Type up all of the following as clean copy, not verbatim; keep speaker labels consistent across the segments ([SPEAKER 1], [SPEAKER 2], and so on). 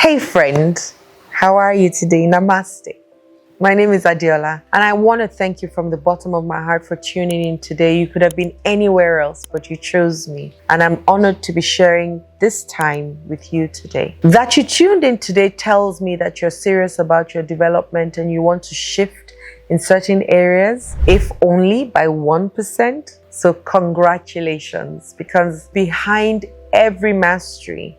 [SPEAKER 1] Hey friend, how are you today? Namaste. My name is Adiola and I want to thank you from the bottom of my heart for tuning in today. You could have been anywhere else, but you chose me. And I'm honored to be sharing this time with you today. That you tuned in today tells me that you're serious about your development and you want to shift in certain areas, if only by 1%. So congratulations, because behind every mastery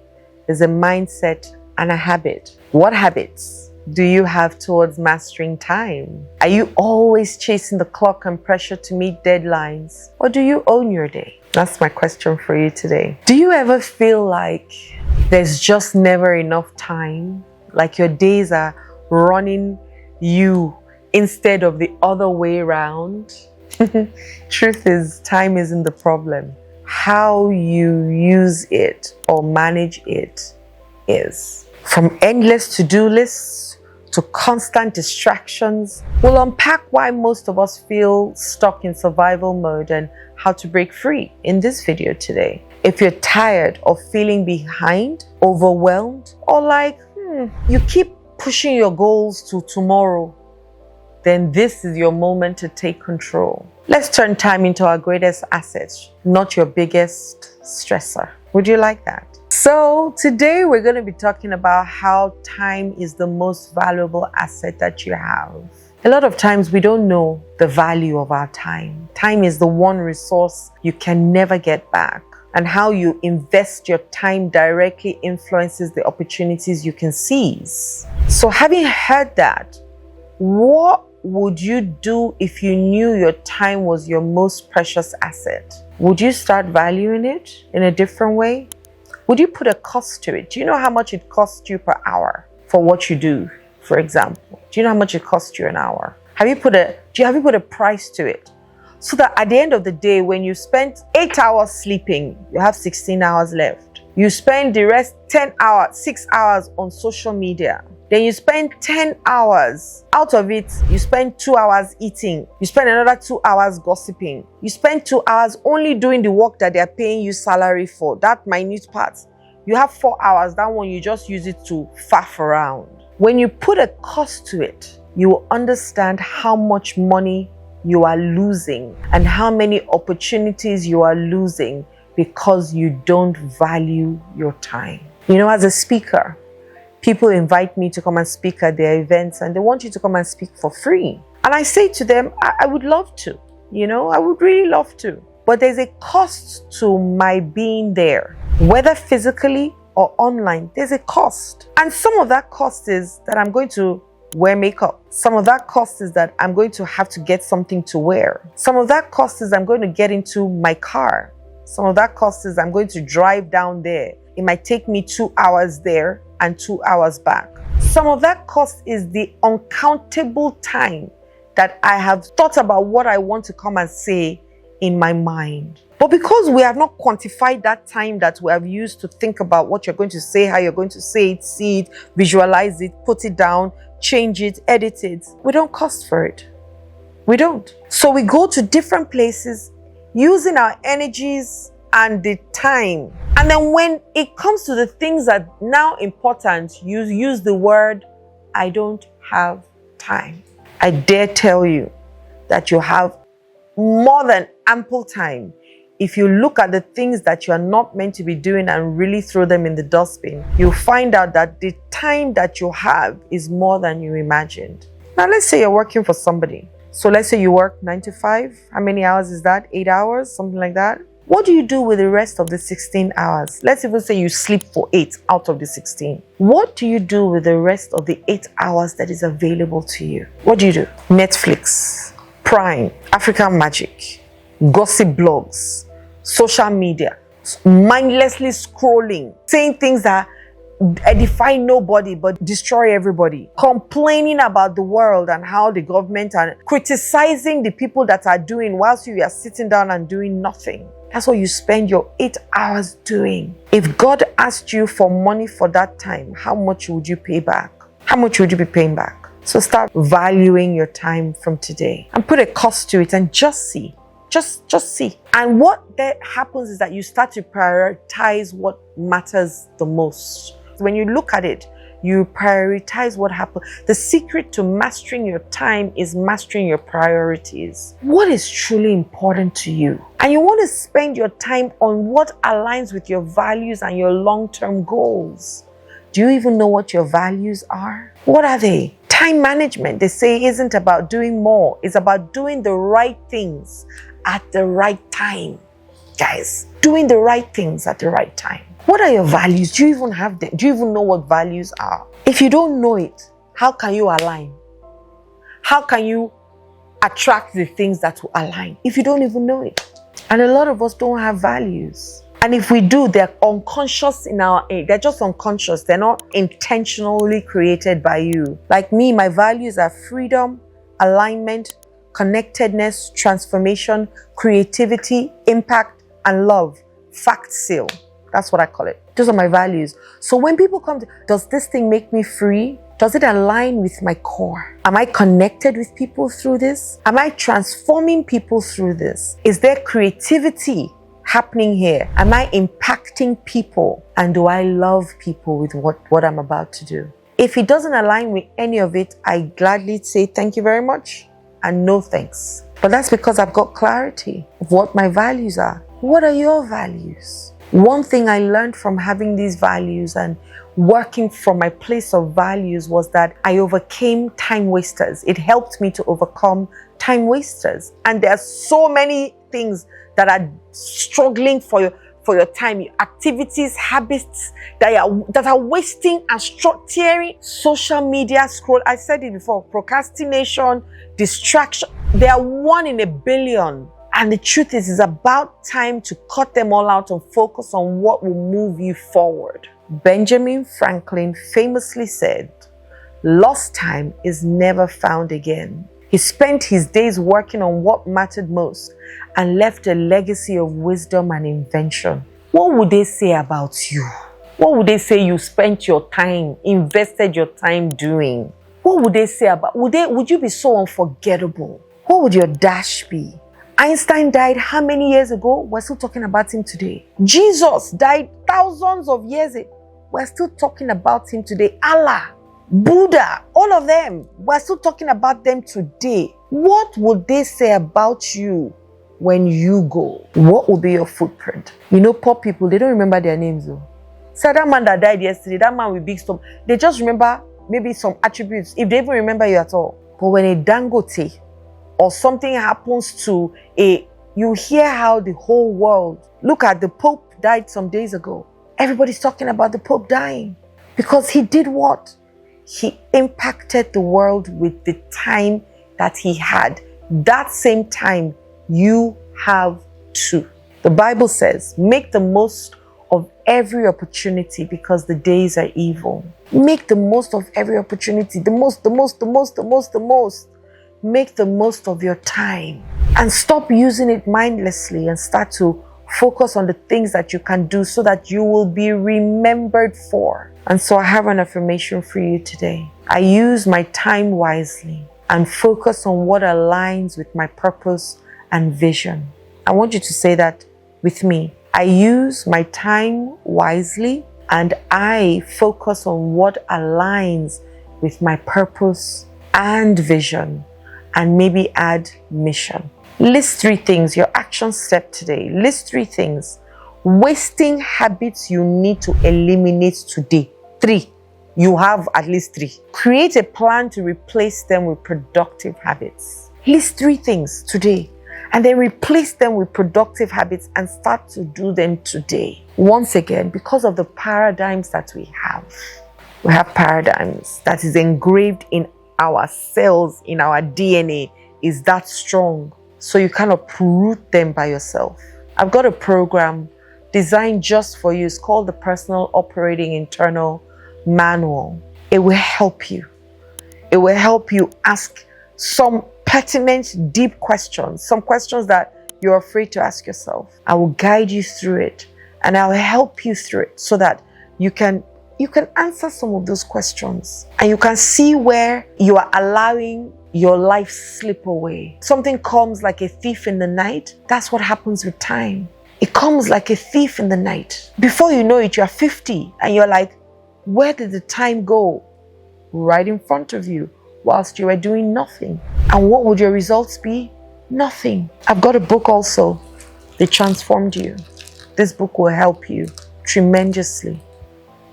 [SPEAKER 1] is a mindset and a habit. What habits do you have towards mastering time? Are you always chasing the clock and pressure to meet deadlines? Or do you own your day? That's my question for you today. Do you ever feel like there's just never enough time? Like your days are running you instead of the other way around? Truth is, time isn't the problem. How you use it or manage it is. From endless to-do lists to constant distractions, we'll unpack why most of us feel stuck in survival mode and how to break free in this video today. If you're tired of feeling behind, overwhelmed, or like you keep pushing your goals to tomorrow, then this is your moment to take control. Let's turn time into our greatest asset, not your biggest stressor. Would you like that? So today we're going to be talking about how time is the most valuable asset that you have. A lot of times we don't know the value of our time. Time is the one resource you can never get back. And how you invest your time directly influences the opportunities you can seize. So having heard that, what would you do if you knew your time was your most precious asset? Would you start valuing it in a different way? Would you put a cost to it? Do you know how much it costs you per hour for what you do, for example? Do you know how much it costs you an hour? Have you put a price to it? So that at the end of the day, when you spend 8 hours sleeping, you have 16 hours left. You spend the rest 10 hours, 6 hours on social media. Then you spend 10 hours. Out of it, you spend 2 hours eating. You spend another 2 hours gossiping. You spend 2 hours only doing the work that they're paying you salary for, that minute part. You have 4 hours. That one, you just use it to faff around. When you put a cost to it, you will understand how much money you are losing and how many opportunities you are losing because you don't value your time. You know, as a speaker, people invite me to come and speak at their events and they want you to come and speak for free. And I say to them, I would love to, I would really love to. But there's a cost to my being there, whether physically or online, there's a cost. And some of that cost is that I'm going to wear makeup. Some of that cost is that I'm going to have to get something to wear. Some of that cost is I'm going to get into my car. Some of that cost is I'm going to drive down there. It might take me 2 hours there and 2 hours back. Some of that cost is the uncountable time that I have thought about what I want to come and say in my mind. But because we have not quantified that time that we have used to think about what you're going to say, how you're going to say it, see it, visualize it, put it down, change it, edit it, we don't cost for it. We don't. So we go to different places using our energies and the time. And then when it comes to the things that are now important, you use the word, I don't have time. I dare tell you that you have more than ample time if you look at the things that you are not meant to be doing and really throw them in the dustbin. You'll find out that the time that you have is more than you imagined. Now let's say you're working for somebody. So let's say you work 9 to 5. How many hours is that? 8 hours, something like that. What do you do with the rest of the 16 hours? Let's even say you sleep for 8 out of the 16. What do you do with the rest of the 8 hours that is available to you? What do you do? Netflix, Prime, African Magic, gossip blogs, social media, mindlessly scrolling, saying things that edify nobody but destroy everybody, complaining about the world and how the government are criticizing the people that are doing whilst you are sitting down and doing nothing. That's what you spend your 8 hours doing. If God asked you for money for that time, how much would you pay back? How much would you be paying back? So start valuing your time from today and put a cost to it and just see. Just see. And what that happens is that you start to prioritize what matters the most When you look at it, you prioritize what happened. The secret to mastering your time is mastering your priorities. What is truly important to you? And you want to spend your time on what aligns with your values and your long-term goals. Do you even know what your values are? What are they? Time management, they say, isn't about doing more. It's about doing the right things at the right time. Guys, doing the right things at the right time. What are your values? Do you even have them? Do you even know what values are? If you don't know it, how can you align? How can you attract the things that will align if you don't even know it? And a lot of us don't have values. And if we do, they're unconscious they're just unconscious. They're not intentionally created by you. Like me, my values are freedom, alignment, connectedness, transformation, creativity, impact, and love. Fact seal. That's what I call it. Those are my values. So when people come to, does this thing make me free? Does it align with my core? Am I connected with people through this? Am I transforming people through this? Is there creativity happening here? Am I impacting people? And do I love people with what I'm about to do? If it doesn't align with any of it, I gladly say thank you very much and no thanks. But that's because I've got clarity of what my values are. What are your values? One thing I learned from having these values and working from my place of values was that I overcame time wasters. It helped me to overcome time wasters. And there are so many things that are struggling for your time, activities, habits that are wasting and tearing. Social media scroll. I said it before, procrastination, distraction. They are 1 in a billion. And the truth is, it's about time to cut them all out and focus on what will move you forward. Benjamin Franklin famously said, "Lost time is never found again." He spent his days working on what mattered most and left a legacy of wisdom and invention. What would they say about you? What would they say you spent your time, invested your time doing? What would they say about, would you be so unforgettable? What would your dash be? Einstein died how many years ago? We're still talking about him today. Jesus died thousands of years ago. We're still talking about him today. Allah, Buddha, all of them, we're still talking about them today. What would they say about you when you go? What will be your footprint? You know, poor people, they don't remember their names though. So that man that died yesterday, that man with big stomach, they just remember maybe some attributes, if they even remember you at all. But when a Dangote or something happens to you hear how the whole world, look at the Pope died some days ago. Everybody's talking about the Pope dying because he did what? He impacted the world with the time that he had. That same time you have too. The Bible says, make the most of every opportunity because the days are evil. Make the most of every opportunity. The most. Make the most of your time and stop using it mindlessly and start to focus on the things that you can do so that you will be remembered for. And so I have an affirmation for you today. I use my time wisely and focus on what aligns with my purpose and vision. I want you to say that with me. I use my time wisely and I focus on what aligns with my purpose and vision. And maybe add mission. List 3 things, your action step today. List 3 things. Wasting habits you need to eliminate today. 3. You have at least 3. Create a plan to replace them with productive habits. List 3 things today and then replace them with productive habits and start to do them today. Once again, because of the paradigms that we have paradigms that is engraved in our cells, in our DNA, is that strong. So you cannot uproot them by yourself. I've got a program designed just for you. It's called the Personal Operating Internal Manual. It will help you. It will help you ask some pertinent, deep questions, some questions that you're afraid to ask yourself. I will guide you through it and I'll help you through it so that you can answer some of those questions and you can see where you are allowing your life slip away. Something comes like a thief in the night. That's what happens with time. It comes like a thief in the night. Before you know it, you're 50 and you're like, Where did the time go? Right in front of you, whilst you were doing nothing. And what would your results be? Nothing. I've got a book also, They Transformed You. This book will help you tremendously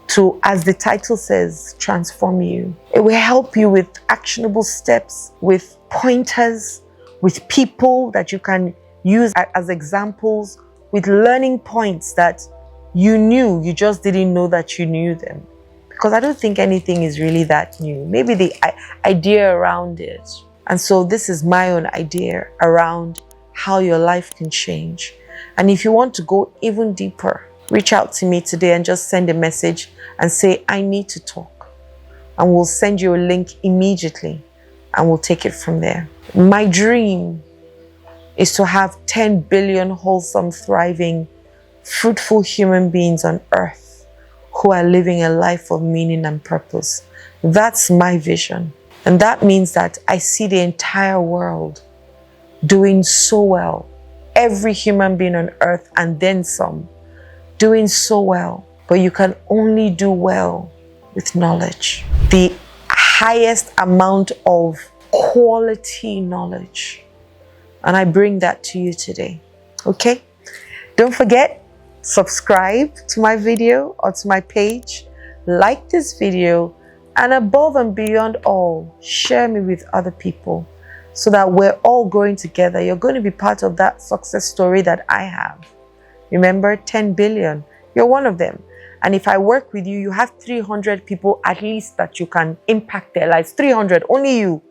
[SPEAKER 1] to, as the title says, transform you. It will help you with actionable steps, with pointers, with people that you can use as examples, with learning points that you knew, you just didn't know that you knew them. Because I don't think anything is really that new. Maybe the idea around it. And so this is my own idea around how your life can change. And if you want to go even deeper, reach out to me today and just send a message and say, I need to talk. And we'll send you a link immediately and we'll take it from there. My dream is to have 10 billion wholesome, thriving, fruitful human beings on earth who are living a life of meaning and purpose. That's my vision. And that means that I see the entire world doing so well. Every human being on earth and then some, doing so well. But you can only do well with knowledge. The highest amount of quality knowledge. And I bring that to you today. Okay? Don't forget, subscribe to my video or to my page. Like this video. And above and beyond all, share me with other people so that we're all growing together. You're going to be part of that success story that I have. Remember, 10 billion. You're one of them. And if I work with you, you have 300 people at least that you can impact their lives. 300, only you.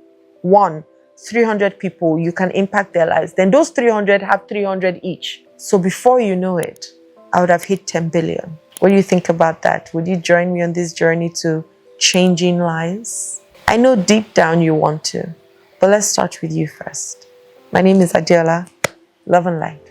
[SPEAKER 1] 300 people, you can impact their lives. Then those 300 have 300 each. So before you know it, I would have hit 10 billion. What do you think about that? Would you join me on this journey to changing lives? I know deep down you want to, but let's start with you first. My name is Adiola. Love and light.